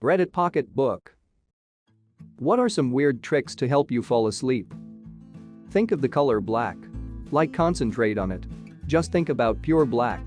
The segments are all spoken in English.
Reddit PocketBook. What are some weird tricks to help you fall asleep? Think of the color black. Like, concentrate on it. Just think about pure black.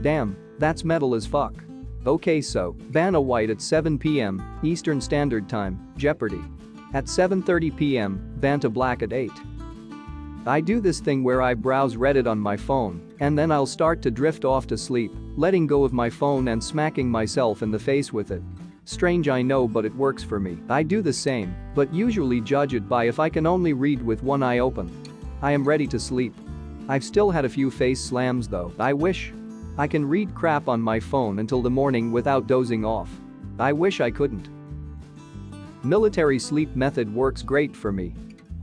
Damn, that's metal as fuck. Okay, so, Vanna White at 7 p.m. Eastern Standard Time, Jeopardy! At 7:30 p.m., Vanta Black at 8. I do this thing where I browse Reddit on my phone, and then I'll start to drift off to sleep, letting go of my phone and smacking myself in the face with it. Strange, I know, but it works for me. I do the same, but usually judge it by if I can only read with one eye open. I am ready to sleep. I've still had a few face slams though. I wish I can read crap on my phone until the morning without dozing off. I wish I couldn't. Military sleep method works great for me.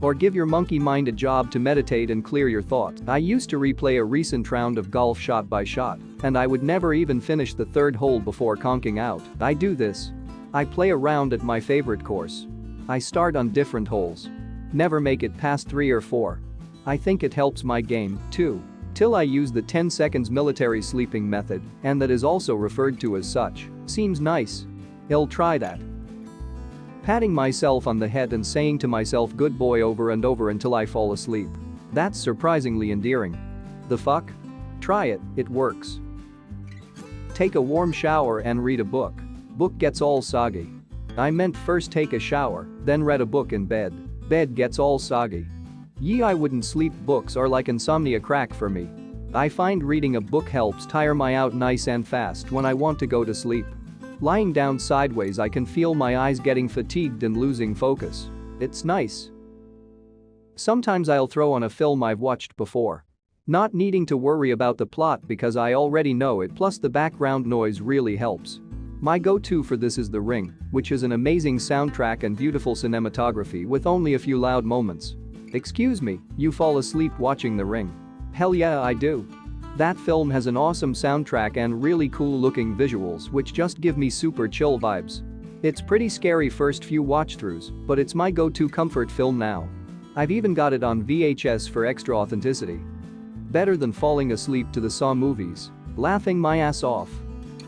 Or give your monkey mind a job to meditate and clear your thoughts. I used to replay a recent round of golf shot by shot, and I would never even finish the third hole before conking out. I do this. I play a round at my favorite course. I start on different holes. Never make it past 3 or 4. I think it helps my game, too. Till I use the 10 seconds military sleeping method, and that is also referred to as such. Seems nice. I'll try that. Patting myself on the head and saying to myself good boy over and over until I fall asleep. That's surprisingly endearing. The fuck? Try it, it works. Take a warm shower and read a book. Book gets all soggy. I meant first take a shower, then read a book in bed. Bed gets all soggy. I wouldn't sleep. Books are like insomnia crack for me. I find reading a book helps tire my out nice and fast when I want to go to sleep. Lying down sideways, I can feel my eyes getting fatigued and losing focus. It's nice. Sometimes I'll throw on a film I've watched before. Not needing to worry about the plot because I already know it, plus the background noise really helps. My go-to for this is The Ring, which is an amazing soundtrack and beautiful cinematography with only a few loud moments. Excuse me, you fall asleep watching The Ring? Hell yeah, I do. That film has an awesome soundtrack and really cool looking visuals which just give me super chill vibes. It's pretty scary first few watch-throughs, but it's my go-to comfort film now. I've even got it on VHS for extra authenticity. Better than falling asleep to the Saw movies. Laughing my ass off.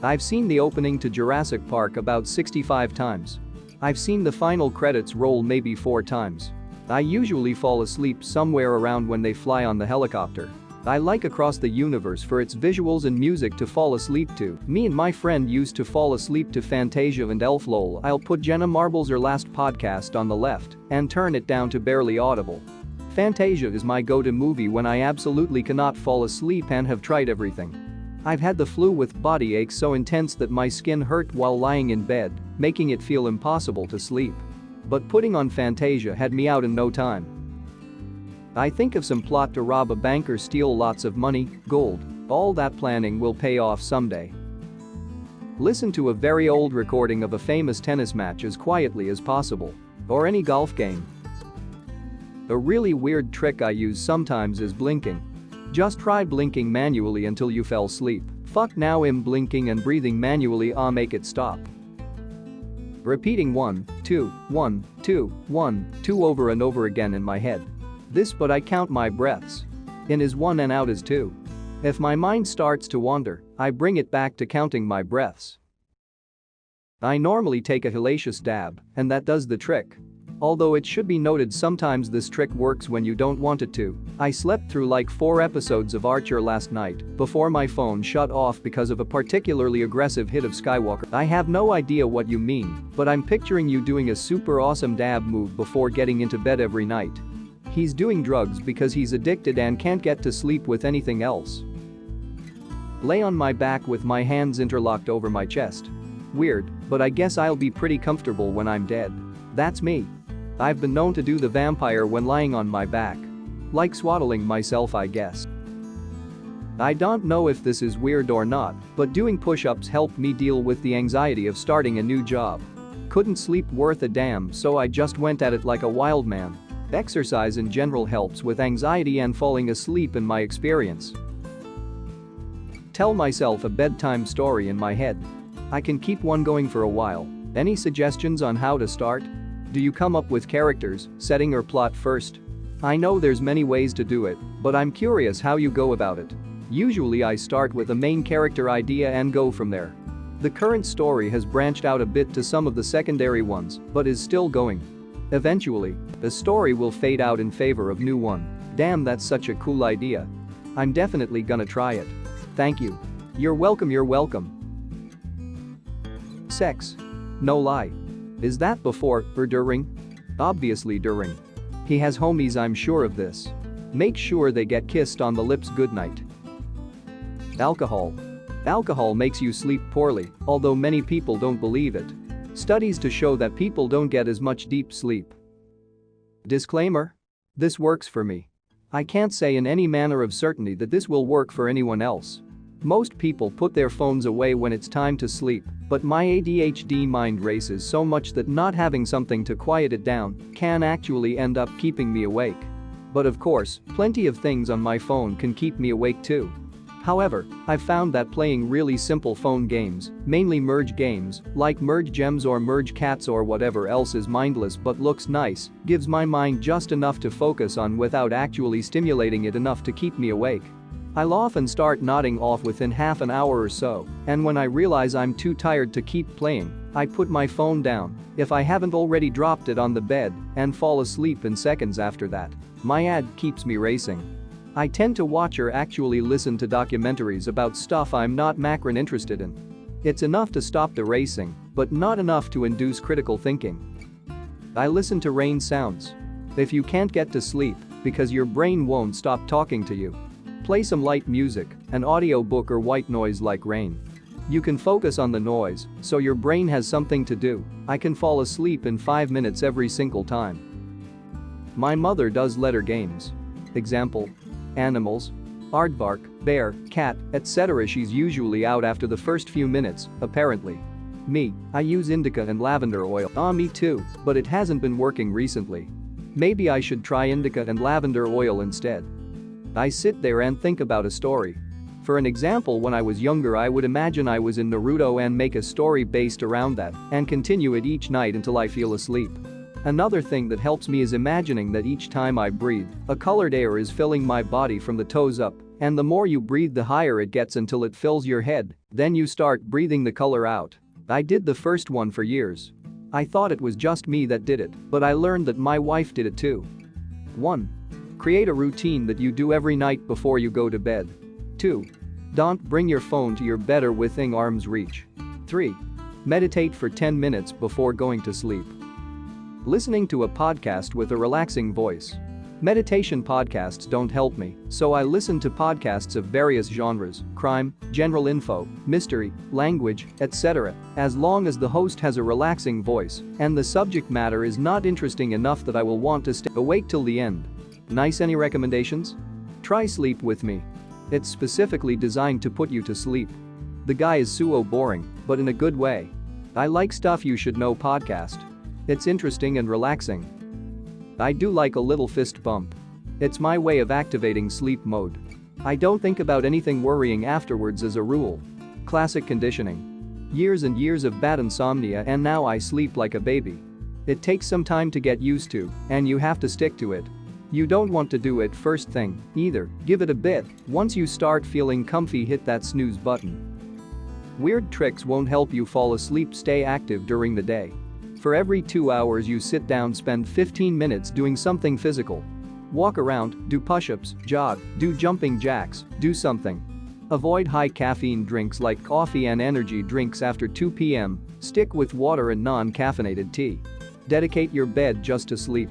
I've seen the opening to Jurassic Park about 65 times. I've seen the final credits roll maybe 4 times. I usually fall asleep somewhere around when they fly on the helicopter. I like Across the Universe for its visuals and music to fall asleep to. Me and my friend used to fall asleep to Fantasia and Elf. Lol. I'll put Jenna Marbles' last podcast on the left and turn it down to barely audible. Fantasia is my go-to movie when I absolutely cannot fall asleep and have tried everything. I've had the flu with body aches so intense that my skin hurt while lying in bed, making it feel impossible to sleep. But putting on Fantasia had me out in no time. I think of some plot to rob a bank or steal lots of money, gold. All that planning will pay off someday. Listen to a very old recording of a famous tennis match as quietly as possible. Or any golf game. A really weird trick I use sometimes is blinking. Just try blinking manually until you fell asleep. Fuck, now I'm blinking and breathing manually. Make it stop. Repeating 1, 2, 1, 2, 1, 2 over and over again in my head. But I count my breaths. In is 1 and out is 2. If my mind starts to wander, I bring it back to counting my breaths. I normally take a hellacious dab, and that does the trick. Although it should be noted sometimes this trick works when you don't want it to. I slept through like 4 episodes of Archer last night before my phone shut off because of a particularly aggressive hit of Skywalker. I have no idea what you mean, but I'm picturing you doing a super awesome dab move before getting into bed every night. He's doing drugs because he's addicted and can't get to sleep with anything else. Lay on my back with my hands interlocked over my chest. Weird, but I guess I'll be pretty comfortable when I'm dead. That's me. I've been known to do the vampire when lying on my back. Like swaddling myself, I guess. I don't know if this is weird or not, but doing push-ups helped me deal with the anxiety of starting a new job. Couldn't sleep worth a damn, so I just went at it like a wild man. Exercise in general helps with anxiety and falling asleep in my experience. Tell myself a bedtime story in my head. I can keep one going for a while. Any suggestions on how to start? Do you come up with characters, setting or plot first? I know there's many ways to do it, but I'm curious how you go about it. Usually I start with a main character idea and go from there. The current story has branched out a bit to some of the secondary ones, but is still going. Eventually, the story will fade out in favor of new one. Damn, that's such a cool idea. I'm definitely gonna try it. Thank you. You're welcome, you're welcome. Sex. No lie. Is that before or during? Obviously during. He has homies, I'm sure of this. Make sure they get kissed on the lips goodnight. Alcohol. Alcohol makes you sleep poorly, although many people don't believe it. Studies to show that people don't get as much deep sleep. Disclaimer. This works for me. I can't say in any manner of certainty that this will work for anyone else. Most people put their phones away when it's time to sleep, but my ADHD mind races so much that not having something to quiet it down can actually end up keeping me awake. But of course, plenty of things on my phone can keep me awake too. However, I've found that playing really simple phone games, mainly merge games, like Merge Gems or Merge Cats or whatever else is mindless but looks nice, gives my mind just enough to focus on without actually stimulating it enough to keep me awake. I'll often start nodding off within half an hour or so, and when I realize I'm too tired to keep playing, I put my phone down, if I haven't already dropped it on the bed, and fall asleep in seconds after that. My ad keeps me racing. I tend to watch or actually listen to documentaries about stuff I'm not macron interested in. It's enough to stop the racing, but not enough to induce critical thinking. I listen to rain sounds. If you can't get to sleep because your brain won't stop talking to you, play some light music, an audiobook or white noise like rain. You can focus on the noise, so your brain has something to do. I can fall asleep in 5 minutes every single time. My mother does letter games. Example. Animals. Aardvark, bear, cat, etc. She's usually out after the first few minutes, apparently. Me, I use indica and lavender oil. Me too, but it hasn't been working recently. Maybe I should try indica and lavender oil instead. I sit there and think about a story. For an example, when I was younger I would imagine I was in Naruto and make a story based around that and continue it each night until I feel asleep. Another thing that helps me is imagining that each time I breathe, a colored air is filling my body from the toes up, and the more you breathe the higher it gets until it fills your head, then you start breathing the color out. I did the first one for years. I thought it was just me that did it, but I learned that my wife did it too. 1. Create a routine that you do every night before you go to bed. 2. Don't bring your phone to your bed or within arm's reach. 3. Meditate for 10 minutes before going to sleep. Listening to a podcast with a relaxing voice. Meditation podcasts don't help me, so I listen to podcasts of various genres: crime, general info, mystery, language, etc., as long as the host has a relaxing voice and the subject matter is not interesting enough that I will want to stay awake till the end. Nice, any recommendations? Try Sleep With Me. It's specifically designed to put you to sleep. The guy is so boring, but in a good way. I like Stuff You Should Know podcast. It's interesting and relaxing. I do like a little fist bump. It's my way of activating sleep mode. I don't think about anything worrying afterwards as a rule. Classic conditioning. Years and years of bad insomnia and now I sleep like a baby. It takes some time to get used to, and you have to stick to it. You don't want to do it first thing, either. Give it a bit. Once you start feeling comfy, hit that snooze button. Weird tricks won't help you fall asleep. Stay active during the day. For every 2 hours you sit down, spend 15 minutes doing something physical. Walk around, do push-ups, jog, do jumping jacks, do something. Avoid high caffeine drinks like coffee and energy drinks after 2 p.m. Stick with water and non-caffeinated tea. Dedicate your bed just to sleep.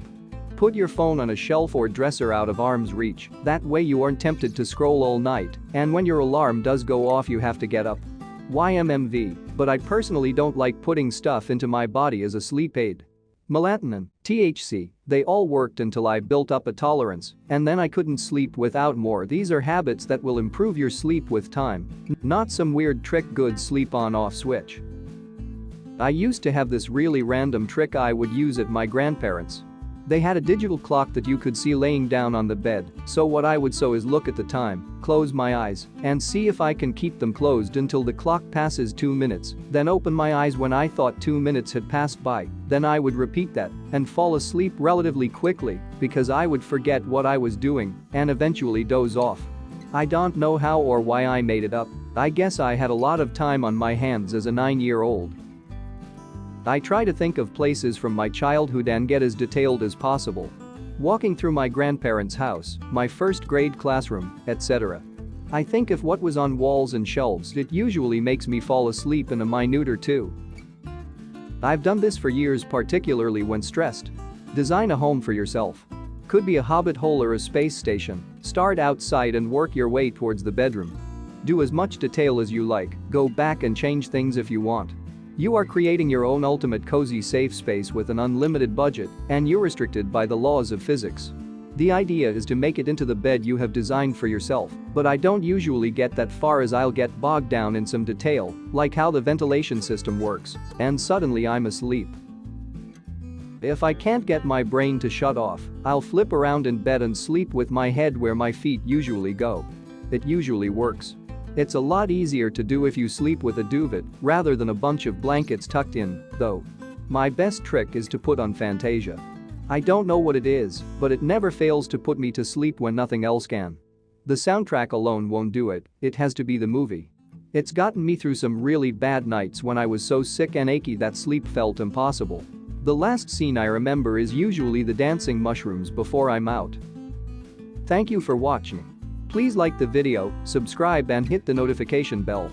Put your phone on a shelf or dresser out of arm's reach, that way you aren't tempted to scroll all night, and when your alarm does go off you have to get up. YMMV, but I personally don't like putting stuff into my body as a sleep aid. Melatonin, THC, they all worked until I built up a tolerance, and then I couldn't sleep without more. These are habits that will improve your sleep with time, not some weird trick. Good sleep on-off switch. I used to have this really random trick I would use at my grandparents'. They had a digital clock that you could see laying down on the bed, so what I would so is look at the time, close my eyes, and see if I can keep them closed until the clock passes 2 minutes, then open my eyes when I thought 2 minutes had passed by, then I would repeat that and fall asleep relatively quickly because I would forget what I was doing and eventually doze off. I don't know how or why I made it up. I guess I had a lot of time on my hands as a 9-year-old. I try to think of places from my childhood and get as detailed as possible. Walking through my grandparents' house, my first grade classroom, etc. I think of what was on walls and shelves. It usually makes me fall asleep in a minute or two. I've done this for years, particularly when stressed. Design a home for yourself. Could be a hobbit hole or a space station. Start outside and work your way towards the bedroom. Do as much detail as you like, go back and change things if you want. You are creating your own ultimate cozy safe space with an unlimited budget, and you're restricted by the laws of physics. The idea is to make it into the bed you have designed for yourself, but I don't usually get that far as I'll get bogged down in some detail, like how the ventilation system works, and suddenly I'm asleep. If I can't get my brain to shut off, I'll flip around in bed and sleep with my head where my feet usually go. It usually works. It's a lot easier to do if you sleep with a duvet rather than a bunch of blankets tucked in, though. My best trick is to put on Fantasia. I don't know what it is, but it never fails to put me to sleep when nothing else can. The soundtrack alone won't do it, it has to be the movie. It's gotten me through some really bad nights when I was so sick and achy that sleep felt impossible. The last scene I remember is usually the dancing mushrooms before I'm out. Thank you for watching. Please like the video, subscribe and hit the notification bell.